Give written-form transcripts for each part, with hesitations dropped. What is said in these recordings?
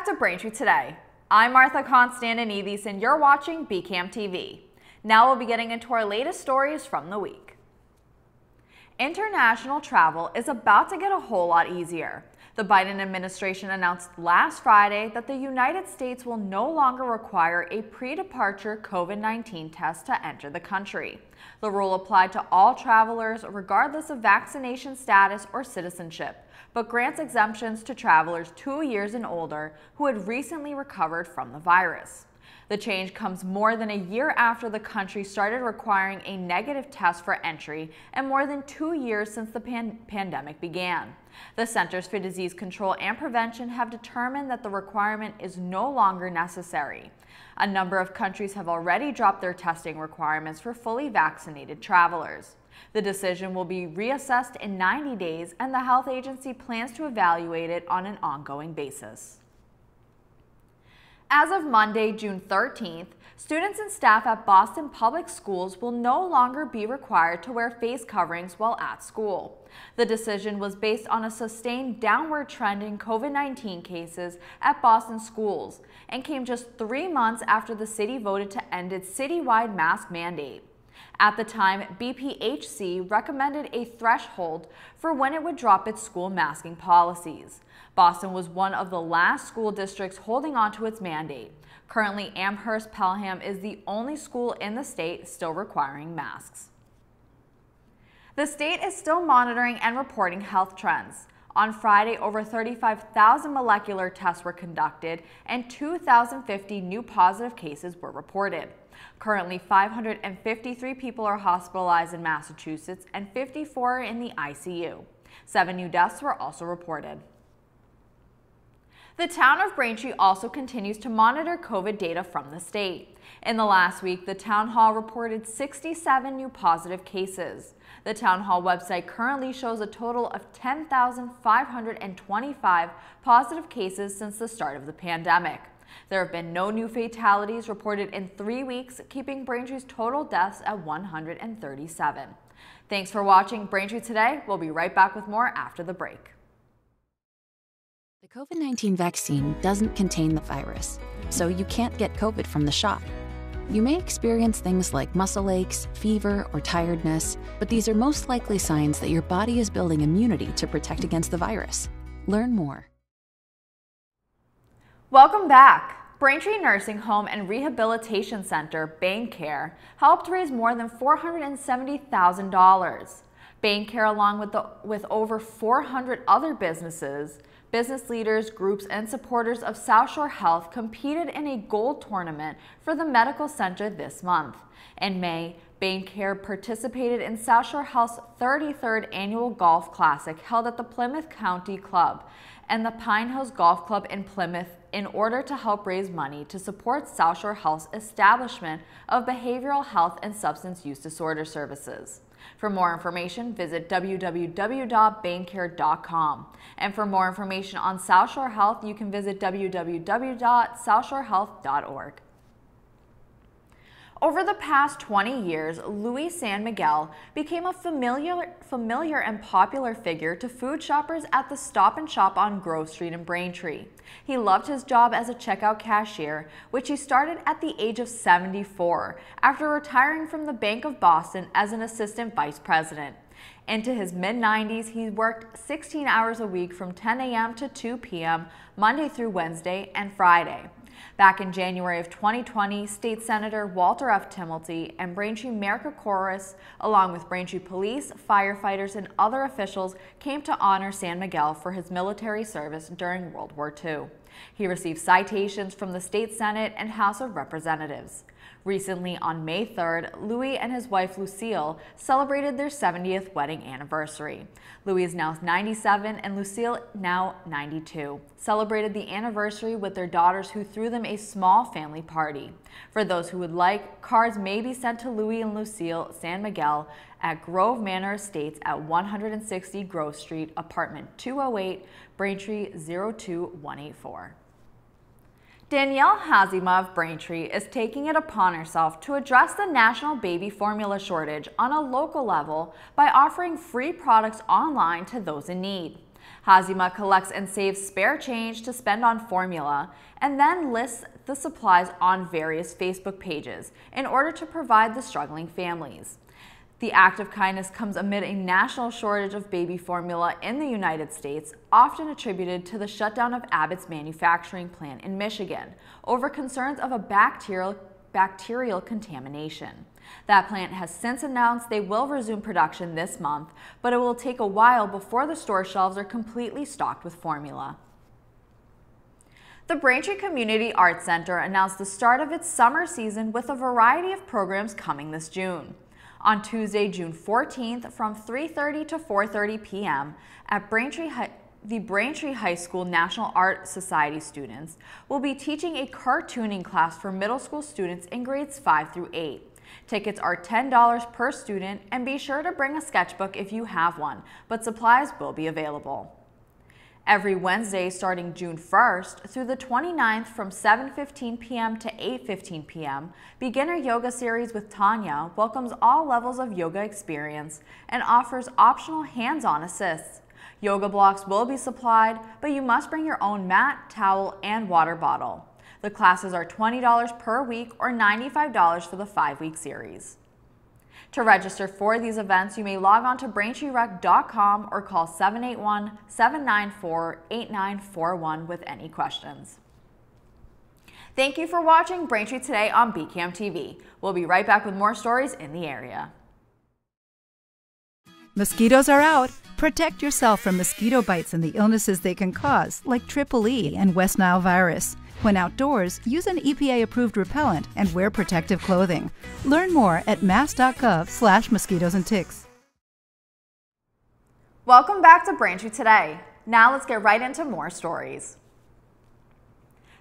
back to Braintree Today. I'm Martha Konstandinidis and you're watching BCAM TV. Now we'll be getting into our latest stories from the week. International travel is about to get a whole lot easier. The Biden administration announced last Friday that the United States will no longer require a pre-departure COVID-19 test to enter the country. The rule applied to all travelers regardless of vaccination status or citizenship, but grants exemptions to travelers 2 years and older who had recently recovered from the virus. The change comes more than a year after the country started requiring a negative test for entry and more than 2 years since the pandemic began. The Centers for Disease Control and Prevention have determined that the requirement is no longer necessary. A number of countries have already dropped their testing requirements for fully vaccinated travelers. The decision will be reassessed in 90 days, and the health agency plans to evaluate it on an ongoing basis. As of Monday, June 13th, students and staff at Boston Public Schools will no longer be required to wear face coverings while at school. The decision was based on a sustained downward trend in COVID-19 cases at Boston schools and came just 3 months after the city voted to end its citywide mask mandate. At the time, BPHC recommended a threshold for when it would drop its school masking policies. Boston was one of the last school districts holding on to its mandate. Currently, Amherst Pelham is the only school in the state still requiring masks. The state is still monitoring and reporting health trends. On Friday, over 35,000 molecular tests were conducted and 2,050 new positive cases were reported. Currently, 553 people are hospitalized in Massachusetts and 54 are in the ICU. 7 new deaths were also reported. The town of Braintree also continues to monitor COVID data from the state. In the last week, the town hall reported 67 new positive cases. The town hall website currently shows a total of 10,525 positive cases since the start of the pandemic. There have been no new fatalities reported in 3 weeks, keeping Braintree's total deaths at 137. Thanks for watching Braintree Today. We'll be right back with more after the break. The COVID-19 vaccine doesn't contain the virus, so you can't get COVID from the shot. You may experience things like muscle aches, fever, or tiredness, but these are most likely signs that your body is building immunity to protect against the virus. Learn more. Welcome back. Braintree Nursing Home and Rehabilitation Center, BainCare, helped raise more than $470,000. BainCare, along with over 400 other business leaders, groups, and supporters of South Shore Health competed in a gold tournament for the medical center this month. In May, BainCare participated in South Shore Health's 33rd annual golf classic held at the Plymouth County Club and the Pinehouse Golf Club in Plymouth in order to help raise money to support South Shore Health's establishment of behavioral health and substance use disorder services. For more information, visit www.baincare.com. And for more information on South Shore Health, you can visit www.southshorehealth.org. Over the past 20 years, Louis San Miguel became a familiar and popular figure to food shoppers at the Stop and Shop on Grove Street in Braintree. He loved his job as a checkout cashier, which he started at the age of 74 after retiring from the Bank of Boston as an assistant vice president. Into his mid-90s, he worked 16 hours a week from 10 a.m. to 2 p.m. Monday through Wednesday and Friday. Back in January of 2020, State Senator Walter F. Timilty and Braintree Mayor Kokoris, along with Braintree police, firefighters, and other officials, came to honor San Miguel for his military service during World War II. He received citations from the State Senate and House of Representatives. Recently, on May 3rd, Louis and his wife Lucille celebrated their 70th wedding anniversary. Louis is now 97 and Lucille now 92. Celebrated the anniversary with their daughters who threw them a small family party. For those who would like, cards may be sent to Louis and Lucille San Miguel at Grove Manor Estates at 160 Grove Street, apartment 208, Braintree 02184. Danielle Hazima of Braintree is taking it upon herself to address the national baby formula shortage on a local level by offering free products online to those in need. Hazima collects and saves spare change to spend on formula and then lists the supplies on various Facebook pages in order to provide the struggling families. The act of kindness comes amid a national shortage of baby formula in the United States, often attributed to the shutdown of Abbott's manufacturing plant in Michigan over concerns of a bacterial contamination. That plant has since announced they will resume production this month, but it will take a while before the store shelves are completely stocked with formula. The Braintree Community Arts Center announced the start of its summer season with a variety of programs coming this June. On Tuesday, June 14th, from 3:30 to 4:30 p.m. at the Braintree High School National Art Society students will be teaching a cartooning class for middle school students in grades 5 through 8. Tickets are $10 per student, and be sure to bring a sketchbook if you have one, but supplies will be available. Every Wednesday starting June 1st through the 29th from 7:15 p.m. to 8:15 p.m., Beginner Yoga Series with Tanya welcomes all levels of yoga experience and offers optional hands-on assists. Yoga blocks will be supplied, but you must bring your own mat, towel, and water bottle. The classes are $20 per week or $95 for the 5-week series. To register for these events, you may log on to BraintreeRec.com or call 781-794-8941 with any questions. Thank you for watching Braintree Today on BCAM TV. We'll be right back with more stories in the area. Mosquitoes are out. Protect yourself from mosquito bites and the illnesses they can cause, like Triple E and West Nile virus. When outdoors, use an EPA-approved repellent and wear protective clothing. Learn more at mass.gov/mosquitoes and ticks. Welcome back to Braintree Today. Now let's get right into more stories.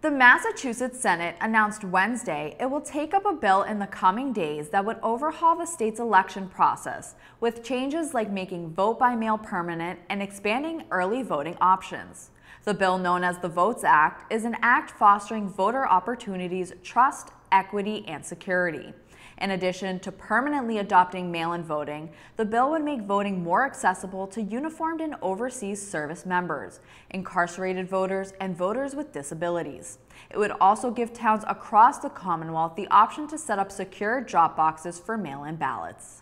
The Massachusetts Senate announced Wednesday it will take up a bill in the coming days that would overhaul the state's election process, with changes like making vote by mail permanent and expanding early voting options. The bill, known as the Votes Act, is an act fostering voter opportunities, trust, equity, and security. In addition to permanently adopting mail-in voting, the bill would make voting more accessible to uniformed and overseas service members, incarcerated voters, and voters with disabilities. It would also give towns across the Commonwealth the option to set up secure drop boxes for mail-in ballots.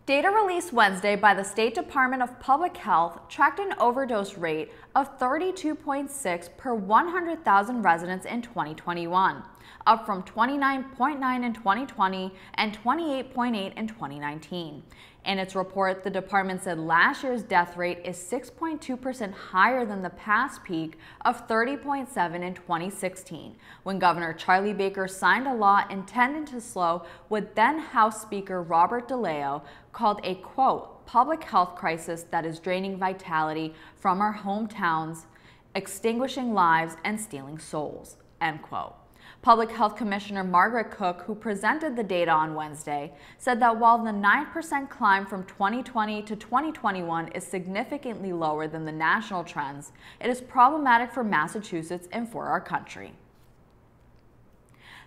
Data released Wednesday by the State Department of Public Health tracked an overdose rate of 32.6 per 100,000 residents in 2021, up from 29.9 in 2020 and 28.8 in 2019. In its report, the department said last year's death rate is 6.2% higher than the past peak of 30.7 in 2016, when Governor Charlie Baker signed a law intended to slow what then House Speaker Robert DeLeo called a, quote, public health crisis that is draining vitality from our hometowns, extinguishing lives, and stealing souls, end quote. Public Health Commissioner Margaret Cook, who presented the data on Wednesday, said that while the 9% climb from 2020 to 2021 is significantly lower than the national trends, it is problematic for Massachusetts and for our country.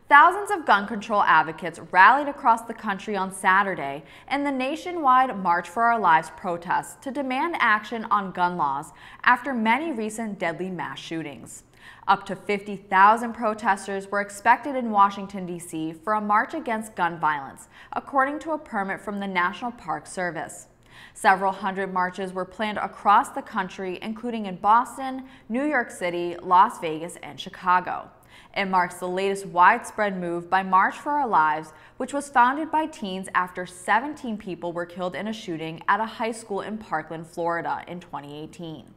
Thousands of gun control advocates rallied across the country on Saturday in the nationwide March for Our Lives protests to demand action on gun laws after many recent deadly mass shootings. Up to 50,000 protesters were expected in Washington, D.C. for a march against gun violence, according to a permit from the National Park Service. Several hundred marches were planned across the country, including in Boston, New York City, Las Vegas, and Chicago. It marks the latest widespread move by March for Our Lives, which was founded by teens after 17 people were killed in a shooting at a high school in Parkland, Florida in 2018.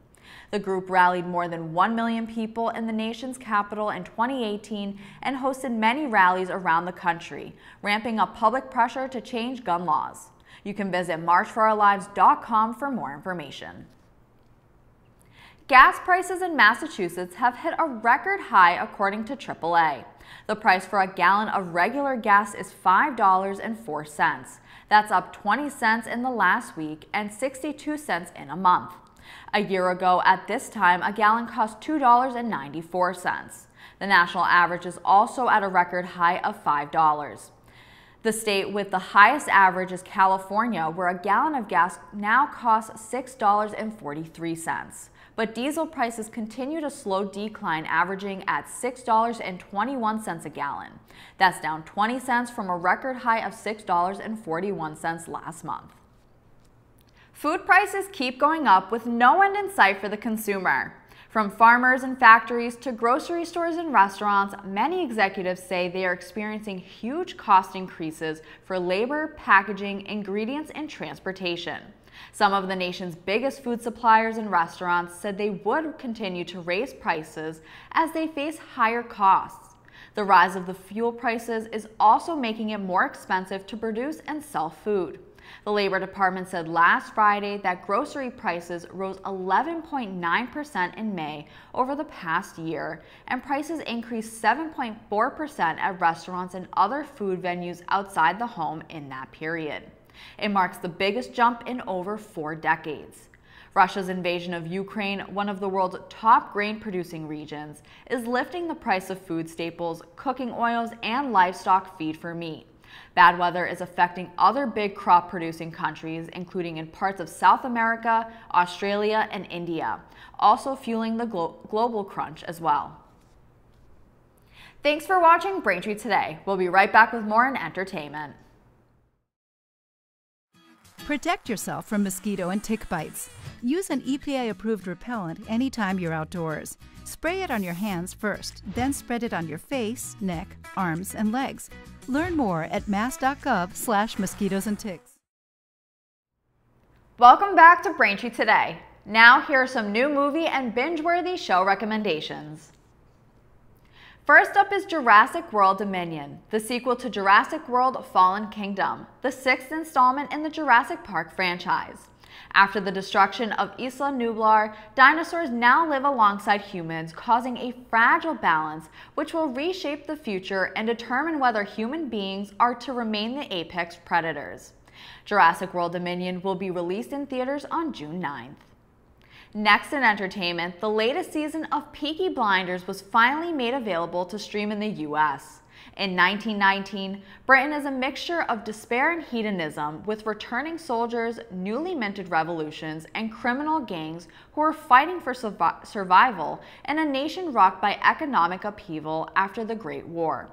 The group rallied more than 1 million people in the nation's capital in 2018 and hosted many rallies around the country, ramping up public pressure to change gun laws. You can visit marchforourlives.com for more information. Gas prices in Massachusetts have hit a record high according to AAA. The price for a gallon of regular gas is $5.04. That's up 20 cents in the last week and 62 cents in a month. A year ago at this time, a gallon cost $2.94. The national average is also at a record high of $5. The state with the highest average is California, where a gallon of gas now costs $6.43. But diesel prices continue to slow decline, averaging at $6.21 a gallon. That's down 20 cents from a record high of $6.41 last month. Food prices keep going up with no end in sight for the consumer. From farmers and factories to grocery stores and restaurants, many executives say they are experiencing huge cost increases for labor, packaging, ingredients, and transportation. Some of the nation's biggest food suppliers and restaurants said they would continue to raise prices as they face higher costs. The rise of the fuel prices is also making it more expensive to produce and sell food. The Labor Department said last Friday that grocery prices rose 11.9% in May over the past year, and prices increased 7.4% at restaurants and other food venues outside the home in that period. It marks the biggest jump in over 4 decades. Russia's invasion of Ukraine, one of the world's top grain-producing regions, is lifting the price of food staples, cooking oils, and livestock feed for meat. Bad weather is affecting other big crop-producing countries, including in parts of South America, Australia, and India, also fueling the global crunch as well. Thanks for watching Braintree Today. We'll be right back with more in entertainment. Protect yourself from mosquito and tick bites. Use an EPA-approved repellent anytime you're outdoors. Spray it on your hands first, then spread it on your face, neck, arms, and legs. Learn more at mass.gov/mosquitoes and ticks. Welcome back to Braintree Today. Now here are some new movie and binge-worthy show recommendations. First up is Jurassic World Dominion, the sequel to Jurassic World Fallen Kingdom, the 6th installment in the Jurassic Park franchise. After the destruction of Isla Nublar, dinosaurs now live alongside humans, causing a fragile balance which will reshape the future and determine whether human beings are to remain the apex predators. Jurassic World Dominion will be released in theaters on June 9th. Next in entertainment, the latest season of Peaky Blinders was finally made available to stream in the US. In 1919, Britain is a mixture of despair and hedonism, with returning soldiers, newly minted revolutions, and criminal gangs who are fighting for survival in a nation rocked by economic upheaval after the Great War.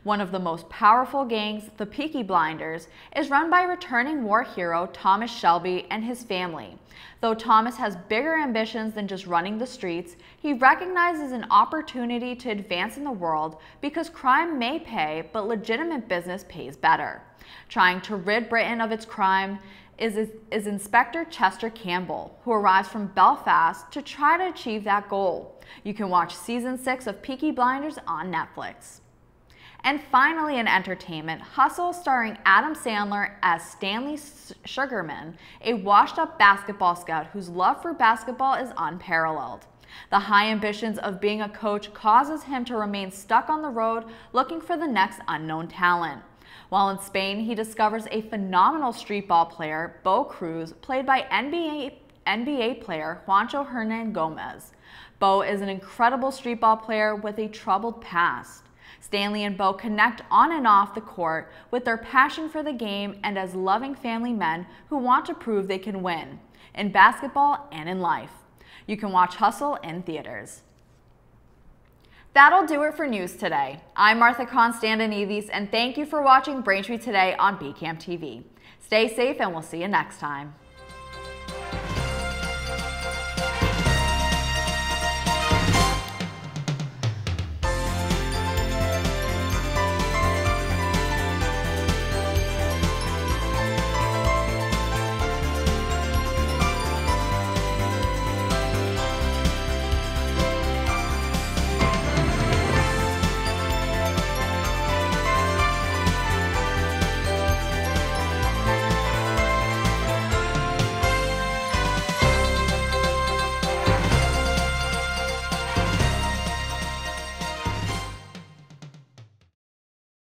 One of the most powerful gangs, the Peaky Blinders, is run by returning war hero Thomas Shelby and his family. Though Thomas has bigger ambitions than just running the streets, he recognizes an opportunity to advance in the world because crime may pay, but legitimate business pays better. Trying to rid Britain of its crime is Inspector Chester Campbell, who arrives from Belfast to try to achieve that goal. You can watch Season 6 of Peaky Blinders on Netflix. And finally in entertainment, Hustle, starring Adam Sandler as Stanley Sugarman, a washed-up basketball scout whose love for basketball is unparalleled. The high ambitions of being a coach causes him to remain stuck on the road looking for the next unknown talent. While in Spain, he discovers a phenomenal street ball player, Bo Cruz, played by NBA player Juancho Hernan Gomez. Bo is an incredible street ball player with a troubled past. Stanley and Bo connect on and off the court with their passion for the game and as loving family men who want to prove they can win, in basketball and in life. You can watch Hustle in theaters. That'll do it for news today. I'm Martha Konstandinidis, and thank you for watching Braintree Today on BCAM TV. Stay safe and we'll see you next time.